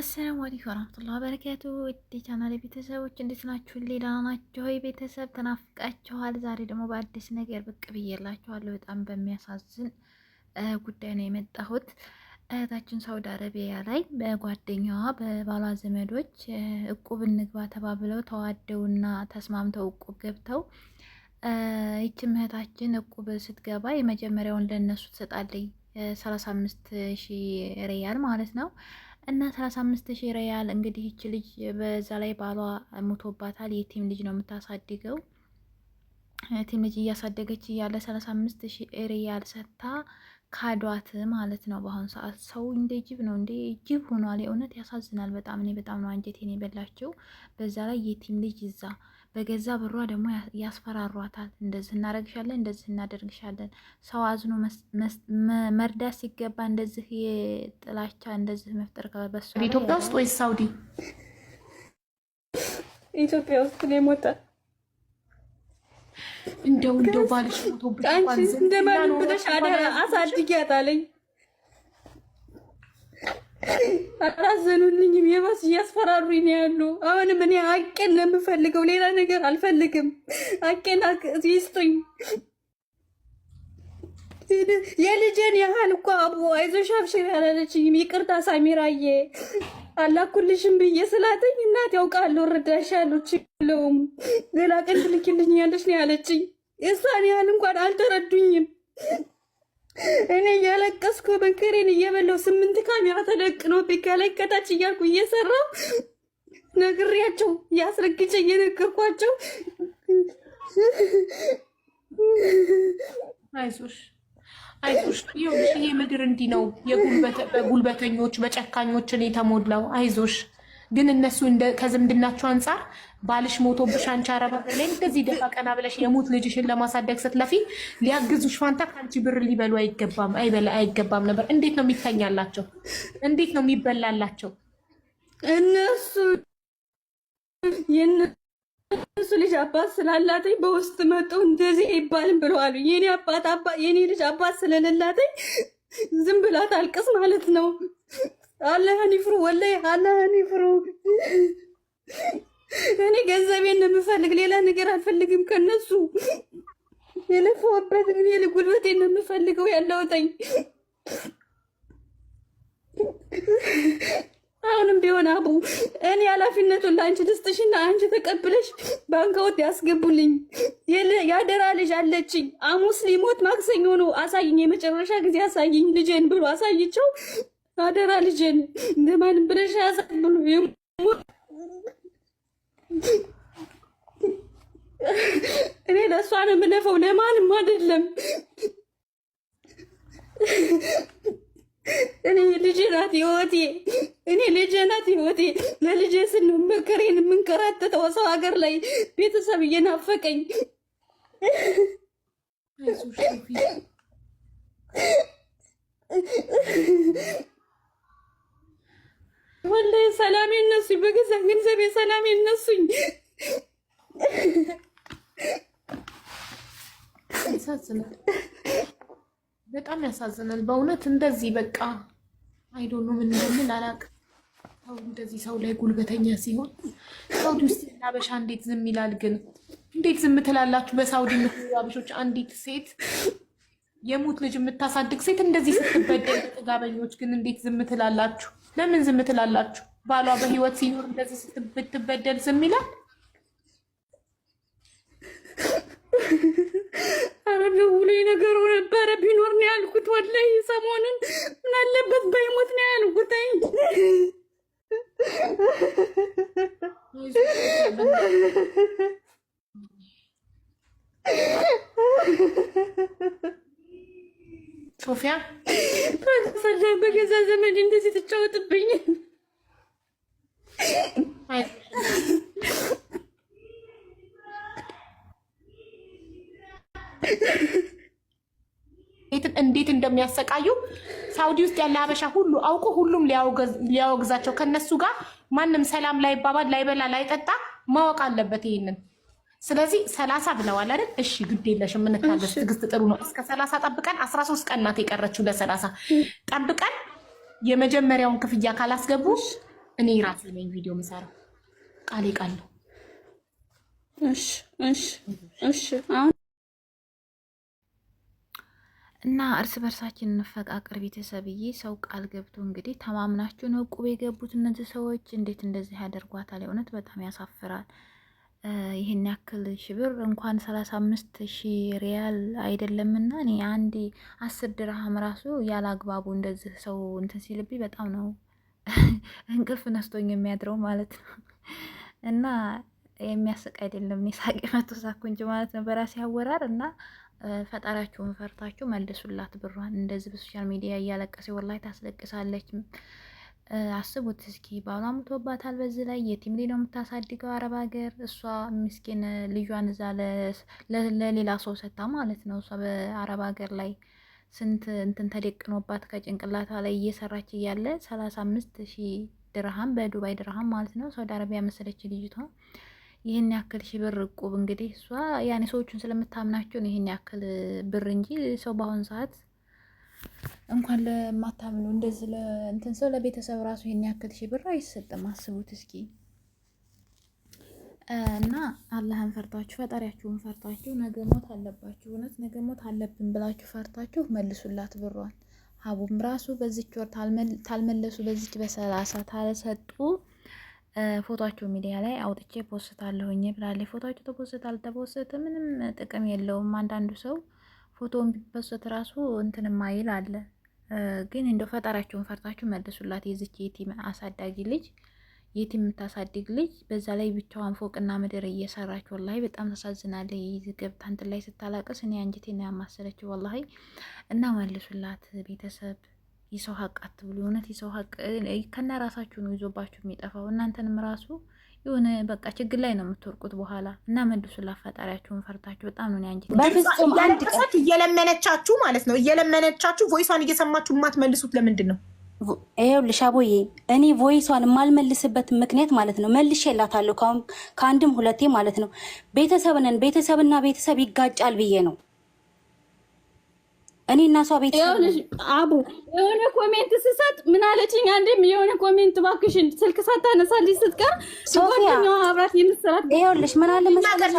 አሰላሙ አለይኩም ወራህመቱላሂ ወበረካቱ። ውድ ቻናሌ ቤተሰቦች እንዴት ናችሁ? ደህና ናችሁ ወይ? ቤተሰብ ተናፍቃችኋል። ዛሬ ደግሞ በአዲስ ነገር ብቅ ብዬላችኋለሁ። በጣም በሚያሳዝን ጉዳይ ነው የመጣሁት። እህታችን ሳውዲ አረቢያ ላይ በጓደኛዋ በባሏ ዘመዶች እቁብ እንግባ ተባብለው ተዋደውና ተስማምተው እቁብ ገብተው ይችም እህታችን እቁብ ስትገባ የመጀመሪያውን ለነሱ ትሰጣለች 35,000 ሪያል ማለት ነው። እና 35,000 ሪያል እንግዲህ ይች ልጅ በዛ ላይ ባሏ ሞቶባታል። የቲም ልጅ ነው የምታሳድገው። የቲም ልጅ እያሳደገች እያለ 35,000 ሪያል ሰታ ካዷት ማለት ነው። በአሁኑ ሰዓት ሰው እንደ ጅብ ነው፣ እንደ ጅብ ሆኗል። የእውነት ያሳዝናል በጣም። እኔ በጣም ነው አንጀቴን የበላቸው። በዛ ላይ የቲም ልጅ ይዛ በገዛ ብሯ ደግሞ ያስፈራሯታል። እንደዚህ እናደርግሻለን፣ እንደዚህ እናደርግሻለን። ሰው አዝኖ መርዳት ሲገባ እንደዚህ የጥላቻ እንደዚህ መፍጠር በሱ ኢትዮጵያ ውስጥ ወይስ ሳውዲ? ኢትዮጵያ ውስጥ ነው የሞተ። እንደው ባልሽ ሞቶብሽ አንቺ እንደማን ብለሽ አደራ አሳድጊያት አለኝ። አላዘኑልኝም። የባስ እያስፈራሩኝ ነው ያሉ። አሁንም እኔ አቄን ነው የምፈልገው፣ ሌላ ነገር አልፈልግም። አቄን ይስጡኝ። የልጄን ያህል እኮ አቡ አይዞሽ አብሽር ያላለችኝም። ይቅርታ ሳሚራዬ አላኩልሽም ብዬ ስላተኝ እናት ያውቃለሁ እረዳሻለሁ ችለውም ሌላ ቀን ትልኪልኛለሽ ነው ያለችኝ። እሷን ያህል እንኳን አልተረዱኝም። እኔ እያለቀስኩ መንከሬን እየበላው 8 ካሜራ ተደቅኖ ከላይ ከታች እያልኩ እየሰራው ነግሬያቸው ያስረግጬ እየነገርኳቸው አይዞሽ ይኸውልሽ ይሄ ምድር እንዲህ ነው። በጉልበተኞች በጨካኞችን የተሞላው። አይዞሽ ግን እነሱ ከዝምድናቸው አንጻር ባልሽ ሞቶብሽ አንቺ አረብ ሀገር ላይ እንደዚህ ደፋ ቀና ብለሽ የሙት ልጅሽን ለማሳደግ ስትለፊ ሊያግዙሽ ፋንታ ከአንቺ ብር ሊበሉ አይገባም ነበር። እንዴት ነው የሚተኛላቸው? እንዴት ነው የሚበላላቸው? እነሱ ልጅ አባት ስላላተኝ በውስጥ መጠው እንደዚህ ይባልም ብለዋል። የኔ ልጅ አባት ስለሌላተኝ ዝም ብላ ታልቅስ ማለት ነው። አላህን ይፍሩ፣ ወላሂ አላህን ይፍሩ። እኔ ገንዘቤን ነው የምፈልግ፣ ሌላ ነገር አልፈልግም ከነሱ። የለፈውበት እኔ ጉልበቴን ነው የምፈልገው ያለውተኝ። አሁንም ቢሆን አቡ እኔ ኃላፊነቱን ለአንቺ ልስጥሽና አንቺ ተቀብለሽ ባንካውት ያስገቡልኝ። ያደራ ልጅ አለችኝ። ሐሙስ ሊሞት ማክሰኞ ነው አሳይኝ፣ የመጨረሻ ጊዜ አሳይኝ ልጄን ብሎ አሳይቸው። አደራ ልጄን እንደማንም ብለሽ ያሳብሉ። እኔ ለእሷ ነው የምለፈው፣ ለማንም አይደለም። እኔ ልጄ ናት ህይወቴ። ለልጄ ስል መከሬን የምንከራተተው ሰው ሀገር ላይ ቤተሰብ እየናፈቀኝ። ወላሂ ሰላም የነሱኝ፣ በገዛ ገንዘቤ ሰላም የነሱኝ። በጣም ያሳዝናል በእውነት። እንደዚህ በቃ አይዶኖ ምን እንደምን አላውቅም። ሰው እንደዚህ ሰው ላይ ጉልበተኛ ሲሆን ሳውዲ ውስጥ ያበሻ እንዴት ዝም ይላል? ግን እንዴት ዝም ትላላችሁ? በሳውዲ ምትኖሩ አበሾች አንዲት ሴት የሙት ልጅ የምታሳድግ ሴት እንደዚህ ስትበደል ጥጋበኞች ግን እንዴት ዝም ትላላችሁ? ለምን ዝም ትላላችሁ? ባሏ በህይወት ሲኖር እንደዚህ ስትበደል ዝም ይላል? አረ ደውሎ ነገሩ ነበረ ቢኖር ነው ያልኩት። ወላሂ ሰሞኑን ምን አለበት ባይሞት ነው ያልኩት። ሶፊያ በገዛ ዘመድ እንደዚህ ትጫወትብኝ። እንዴት እንደሚያሰቃዩ ሳውዲ ውስጥ ያለ ሀበሻ ሁሉ አውቆ ሁሉም ሊያወግዛቸው ከነሱ ጋር ማንም ሰላም ላይባባል ላይበላ ላይጠጣ ማወቅ አለበት ይሄንን። ስለዚህ 30 ብለዋል አይደል? እሺ ግድ የለሽም እንታገስ። ትዕግስት ጥሩ ነው። እስከ 30 ጠብቀን 13 ቀን ናት የቀረችው ለ30 ጠብቀን የመጀመሪያውን ክፍያ ካላስገቡ እኔ ራሴ ነኝ ቪዲዮ የምሰራው ቃሌ ቃል ነው። እሺ እሺ እሺ አሁን እና እርስ በርሳችን እንፈቃቅር ቤተሰብዬ። ሰው ቃል ገብቶ እንግዲህ ተማምናችሁ ነው ቁብ የገቡት እነዚህ ሰዎች። እንዴት እንደዚህ ያደርጓታል? የእውነት በጣም ያሳፍራል። ይህን ያክል ሺህ ብር እንኳን 35,000 ሪያል አይደለምና እኔ አንዴ 10 ድርሃም ራሱ ያለ አግባቡ እንደዚህ ሰው እንትን ሲልብኝ በጣም ነው እንቅልፍ ነስቶኝ የሚያድረው ማለት ነው። እና የሚያስቅ አይደለም። እኔ ሳቄ መቶ ሳኩ እንጂ ማለት ነው በራሴ አወራር። እና ፈጣሪያችሁን ፈርታችሁ መልሱላት ብሯን። እንደዚህ በሶሻል ሚዲያ እያለቀሰ ወላሂ ታስለቅሳለች። አስቡት እስኪ ባሏ ሙቶባታል። በዚህ ላይ የቲም ልጅ ነው የምታሳድገው አረብ ሀገር። እሷ ምስኪን ልጇን እዛ ለሌላ ሰው ሰታ ማለት ነው። እሷ በአረብ ሀገር ላይ ስንት እንትን ተደቅኖባት ከጭንቅላቷ ላይ እየሰራች እያለ 35,000 ድርሃም በዱባይ ድርሃም ማለት ነው። ሳውዲ አረቢያ መሰለች ልጅቷ። ይህን ያክል ሺህ ብር እቁብ እንግዲህ እሷ ያኔ ሰዎቹን ስለምታምናቸው ይህን ያክል ብር እንጂ ሰው በአሁኑ ሰዓት እንኳን ለማታምኑ እንደዚህ ለእንትን ሰው ለቤተሰብ ራሱ ይሄን ያክል ሺህ ብር አይሰጥም። አስቡት እስኪ። እና አላህን ፈርታችሁ ፈጣሪያችሁን ፈርታችሁ ነገ ሞት አለባችሁ፣ እውነት ነገ ሞት አለብን ብላችሁ ፈርታችሁ መልሱላት ብሯን። ሀቡም ራሱ በዚች ወር ታልመለሱ በዚች በ30 ታልሰጡ ፎቶአቸው ሚዲያ ላይ አውጥቼ ፖስታለሁኝ ብላለች። ፎቶአቸው ተፖስት አልተፖስት ምንም ጥቅም የለውም። አንዳንዱ ሰው ፎቶውን ቢፖስት ራሱ እንትን ማይል አለ። ግን እንደው ፈጣሪያቸውን ፈርታችሁ መልሱላት። የዚች የቲም አሳዳጊ ልጅ የቲም የምታሳድግ ልጅ በዛ ላይ ብቻዋን ፎቅና ምድር እየሰራች ወላሂ በጣም ተሳዝናለች። ገብታ እንትን ላይ ስታላቅስ እኔ አንጀቴን ያማሰለች ወላሂ። እና መልሱላት ቤተሰብ። የሰው ሀቅ አትብሉ። እውነት የሰው ሀቅ ከና ራሳችሁ ነው ይዞባችሁ የሚጠፋው። እናንተንም ራሱ የሆነ በቃ ችግር ላይ ነው የምትወርቁት በኋላ። እና መልሱላት ፈጣሪያችሁን ፈርታችሁ። በጣም ነው አንጀቴ በፍጹም ያለቀሰት እየለመነቻችሁ ማለት ነው። እየለመነቻችሁ ቮይሷን እየሰማችሁ የማትመልሱት ለምንድን ነው? ይኸውልሽ አቦዬ እኔ ቮይሷን የማልመልስበት ምክንያት ማለት ነው መልሼላታለሁ ከአንድም ሁለቴ ማለት ነው። ቤተሰብነን ቤተሰብና ቤተሰብ ይጋጫል ብዬ ነው እኔ እና እሷ ቤተሰብ አቡ የሆነ ኮሜንት ስሰጥ ምን አለችኝ? አንዴም የሆነ ኮሜንት እባክሽን ስልክ ሳታነሳልኝ ስትቀር ጓደኛዋ አብራት የምትሰራት ይኸውልሽ ምን አለ መሰለሽ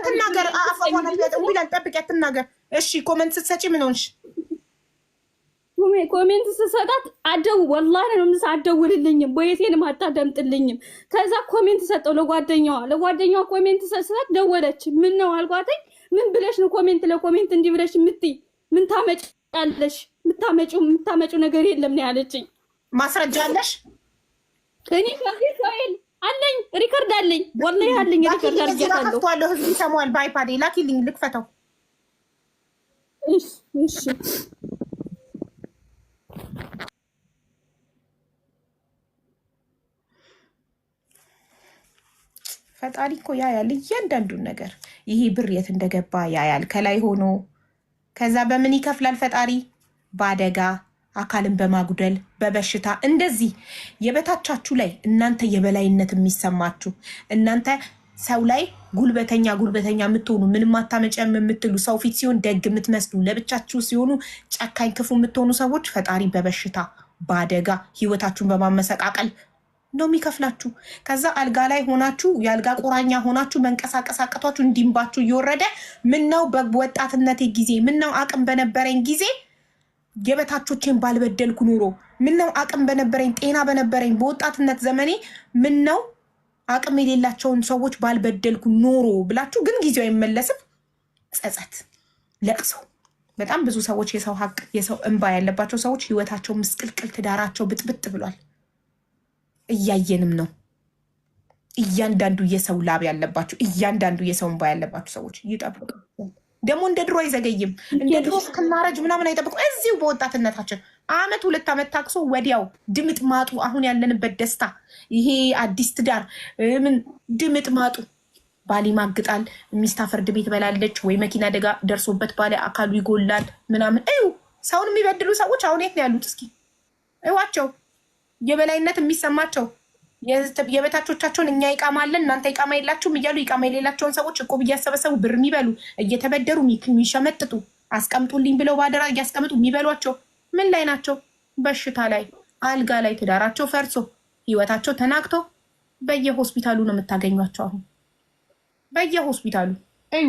ትናገር አፋዋን ቢላል ጠብቂያት ትናገር። እሺ ኮሜንት ስትሰጪ ምን ሆንሽ? ኮሜንት ስሰጣት ወላሂ ነው አትደውልልኝም፣ ቦይቴንም አታደምጥልኝም። ከዛ ኮሜንት ሰጠው ለጓደኛዋ ኮሜንት ሰጣት። ደወለች። ምን ነው አልኳትኝ። ምን ብለሽ ነው ኮሜንት ለኮሜንት እንዲህ ብለሽ የምትይ? ምን ታመጫለሽ? የምታመጪው ነገር የለም ነው ያለችኝ። ማስረጃ አለሽ? እኔ ከፊል አለኝ፣ ሪከርድ አለኝ፣ ወላሂ አለኝ። ሪከርድ አድርጌታለሁ። ህዝብ ይሰማዋል። በአይፓዴ ላኪልኝ ልክፈተው። እሺ ፈጣሪ እኮ ያያል እያንዳንዱን ነገር። ይሄ ብር የት እንደገባ ያያል ከላይ ሆኖ። ከዛ በምን ይከፍላል ፈጣሪ? በአደጋ አካልን በማጉደል በበሽታ እንደዚህ የበታቻችሁ ላይ እናንተ የበላይነት የሚሰማችሁ እናንተ ሰው ላይ ጉልበተኛ የምትሆኑ ምንም አታመጨም የምትሉ ሰው ፊት ሲሆን ደግ የምትመስሉ ለብቻችሁ ሲሆኑ ጨካኝ ክፉ የምትሆኑ ሰዎች ፈጣሪ በበሽታ በአደጋ ህይወታችሁን በማመሰቃቀል ነው የሚከፍላችሁ። ከዛ አልጋ ላይ ሆናችሁ የአልጋ ቁራኛ ሆናችሁ መንቀሳቀስ አቅቷችሁ እንዲንባችሁ እየወረደ ምነው በወጣትነቴ ጊዜ ምነው አቅም በነበረኝ ጊዜ የበታቾቼን ባልበደልኩ ኑሮ ምነው አቅም በነበረኝ ጤና በነበረኝ በወጣትነት ዘመኔ ምነው አቅም የሌላቸውን ሰዎች ባልበደልኩ ኖሮ ብላችሁ ግን ጊዜው አይመለስም። ጸጸት፣ ለቅሶ። በጣም ብዙ ሰዎች የሰው ሀቅ የሰው እንባ ያለባቸው ሰዎች ህይወታቸው ምስቅልቅል፣ ትዳራቸው ብጥብጥ ብሏል። እያየንም ነው። እያንዳንዱ የሰው ላብ ያለባቸው እያንዳንዱ የሰው እንባ ያለባቸው ሰዎች ይጠብቁ። ደግሞ እንደ ድሮ አይዘገይም። እንደ ድሮ እስክናረጅ ምናምን አይጠብቁ። እዚሁ በወጣትነታችን አመት 2 ዓመት ታክሶ ወዲያው ድምጥ ማጡ። አሁን ያለንበት ደስታ ይሄ አዲስ ትዳር ምን ድምጥ ማጡ። ባል ይማግጣል፣ ሚስት ፍርድ ቤት በላለች፣ ወይ መኪና አደጋ ደርሶበት ባለ አካሉ ይጎላል ምናምን። ሰውን የሚበድሉ ሰዎች አሁን የት ነው ያሉት? እስኪ እዋቸው። የበላይነት የሚሰማቸው የበታቾቻቸውን እኛ ይቃማለን እናንተ ይቃማ የላችሁም እያሉ ይቃማ የሌላቸውን ሰዎች እቁብ እያሰበሰቡ ብር የሚበሉ እየተበደሩ የሚሸመጥጡ አስቀምጡልኝ ብለው ባደራ እያስቀምጡ የሚበሏቸው ምን ላይ ናቸው? በሽታ ላይ፣ አልጋ ላይ፣ ትዳራቸው ፈርሶ ህይወታቸው ተናግቶ በየሆስፒታሉ ነው የምታገኟቸው። አሁን በየሆስፒታሉ እዩ።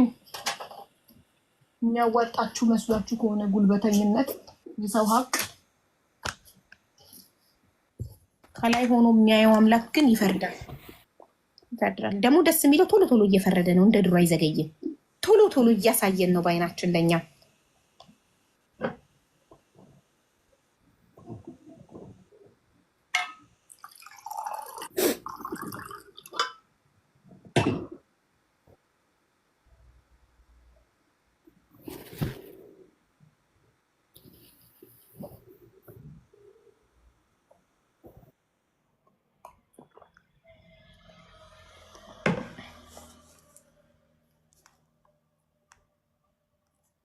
የሚያዋጣችሁ መስሏችሁ ከሆነ ጉልበተኝነት፣ የሰው ሀቅ ከላይ ሆኖ የሚያየው አምላክ ግን ይፈርዳል። ደግሞ ደስ የሚለው ቶሎ ቶሎ እየፈረደ ነው። እንደ ድሮ አይዘገይም። ቶሎ ቶሎ እያሳየን ነው በአይናችን ለኛ።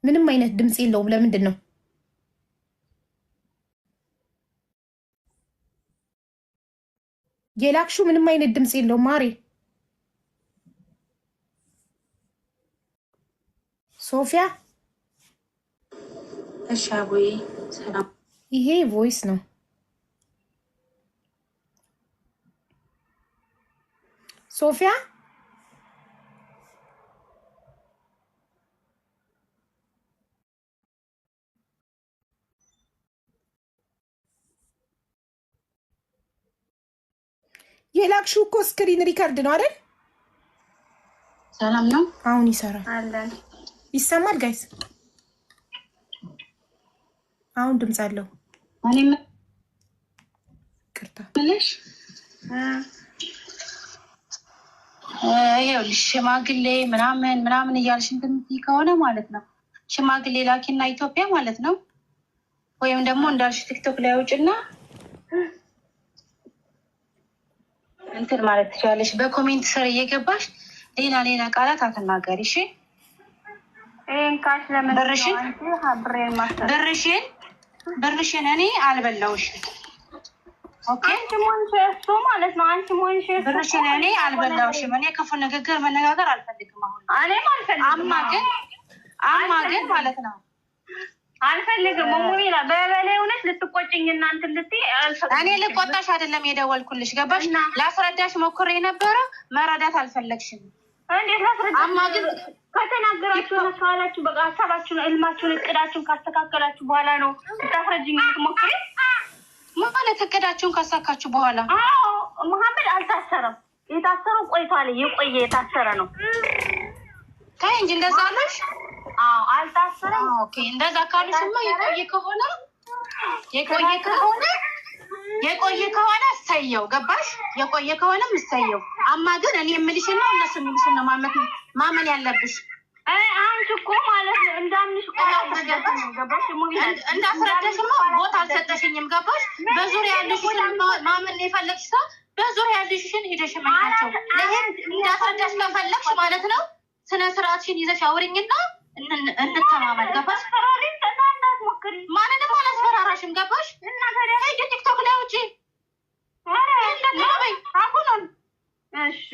ምንም አይነት ድምፅ የለውም። ለምንድን ነው? የላክሹ ምንም አይነት ድምፅ የለውም ማሬ። ሶፊያ እሺ አቦዬ ሰላም። ይሄ ቮይስ ነው። ሶፊያ የላክሽው እኮ ስክሪን ሪከርድ ነው አይደል? ሰላም ነው። አሁን ይሰራል አለን። ይሰማል ጋይስ? አሁን ድምፅ አለው። እኔ ቅርታ ምንሽ ይኸውልሽ ሽማግሌ ምናምን እያልሽ እንደምትይ ከሆነ ማለት ነው ሽማግሌ ላኪና ኢትዮጵያ ማለት ነው። ወይም ደግሞ እንዳልሽ ቲክቶክ ላይ አውጭና እንትን ማለት ትችላለሽ። በኮሜንት ስር እየገባሽ ሌላ ቃላት አትናገሪ። እሺ ብርሽን እኔ አልበላውሽም። ኦኬ እሱ ማለት ነው። አንቺ ሞንሽ ብርሽን እኔ አልበላውሽም። እኔ ክፉ ንግግር መነጋገር አልፈልግም። አሁን እኔም አልፈልግም። አማ ግን ማለት ነው አልፈልግም። ሙሚላ በበላይ ሆነሽ ልትቆጭኝ እናንተ ልትይ እኔ ልቆጣሽ አይደለም የደወልኩልሽ። ገባሽ? ላስረዳሽ ሞክሬ ነበረ፣ መረዳት አልፈለግሽም። እንዴት ላስረዳሽ? አማ ግን ከተናገራችሁ ነው ካላችሁ በቃ ሀሳባችሁን፣ እልማችሁን፣ እቅዳችሁን ካስተካከላችሁ በኋላ ነው ልታስረጅኝ የምትሞክሪ ማለት። እቅዳችሁን ካሳካችሁ በኋላ አዎ፣ መሐመድ አልታሰረም። የታሰረው ቆይቷል። የቆየ የታሰረ ነው። ታይ እንጂ እንደዛ አለሽ። አዎ አልታሰረም። ኦኬ እንደዛ ካልሽማ የቆየ ከሆነ እሰየው። ገባሽ? የቆየ ከሆነም እሰየው። አማ ግን እኔ የምልሽና እነሱ የሚልሽን ነው ማመን ያለብሽ። አንቺ እኮ ማለት ነው እንዳምንሽ እኮ ገባሽ? እንዳስረዳሽማ ቦታ አልሰጠሽኝም። ገባሽ? በዙሪያ ያለሽን ማመን የፈለግሽ ሰው በዙሪያ ያለሽን ሄደሽ መኛቸው። ለይሄን እንዳስረዳሽ ከፈለግሽ ማለት ነው ስነ ስርዓትሽን ይዘሽ አውሪኝና እንተማመን። ገባሽ? ማንንም አላስፈራራሽም። ገባሽ? ሄጅ ቲክቶክ ላይ ውጪ አሁኑን። እሺ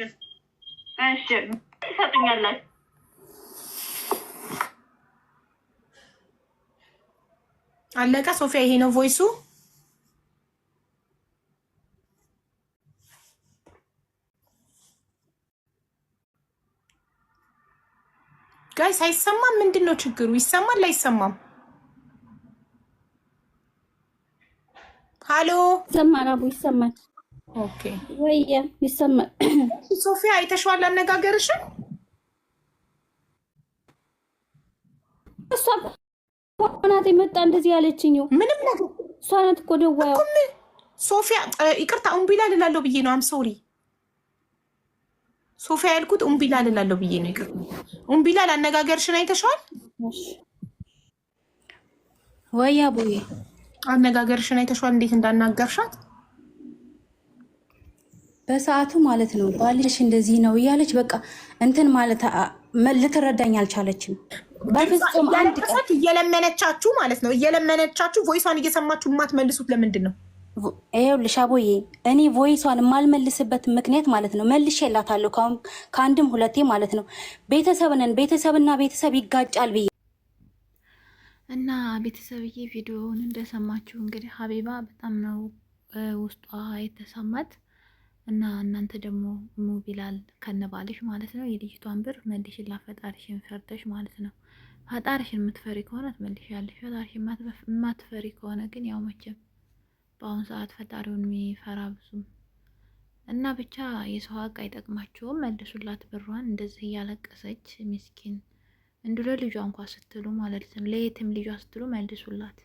ይሰጡኛላችሁ። አለቀ። ሶፊያ ይሄ ነው ቮይሱ። ጋይስ አይሰማም? ምንድን ነው ችግሩ? ይሰማል አይሰማም? ሃሎ ይሰማል። አቡ ይሰማል። ኦኬ ወይ ይሰማል። ሶፊያ አይተሽዋል አነጋገርሽን? እሷ ናት የመጣ እንደዚህ ያለችኝ። ምንም ነገር እሷ ናት እኮ ደዋያው። ሶፊያ ይቅርታ እምቢላ ልላለሁ ብዬ ነው። አም ሶሪ ሶፊያ ያልኩት እምቢላ ልላለሁ ብዬ ነው። ይቅርታ እምቢላ አነጋገርሽን አይተሽዋል ወይ አቡዬ? አነጋገርሽን አይተሽዋል እንዴት እንዳናገርሻት በሰዓቱ ማለት ነው። ባልሽ እንደዚህ ነው እያለች በቃ እንትን ማለት ልትረዳኝ አልቻለችም። በፍጹም አንድ ቀን እየለመነቻችሁ ማለት ነው። እየለመነቻችሁ ቮይሷን እየሰማችሁ የማትመልሱት ለምንድን ነው? ይኸውልሽ አቦዬ እኔ ቮይሷን የማልመልስበት ምክንያት ማለት ነው መልሼላታለሁ ከአንድም ሁለቴ ማለት ነው። ቤተሰብና ቤተሰብ ይጋጫል ብዬ እና ቤተሰብዬ ቪዲዮውን እንደሰማችሁ እንግዲህ ሀቢባ በጣም ነው ውስጧ የተሰማት። እና እናንተ ደግሞ ቢላል ከነባልሽ ማለት ነው የልጅቷን ብር መልሽላት፣ ፈጣሪሽን ፈርተሽ ማለት ነው። ፈጣሪሽን የምትፈሪ ከሆነ ትመልሻለሽ። ፈጣሪሽን የማትፈሪ ከሆነ ግን ያው መቼም በአሁኑ ሰዓት ፈጣሪውን የሚፈራ ብዙም እና ብቻ የሰው ሀቅ አይጠቅማቸውም። መልሱላት ብሯን። እንደዚህ እያለቀሰች ምስኪን እንዱ ለልጇ እንኳ ስትሉ ማለት ነው ለየትም ልጇ ስትሉ መልሱላት።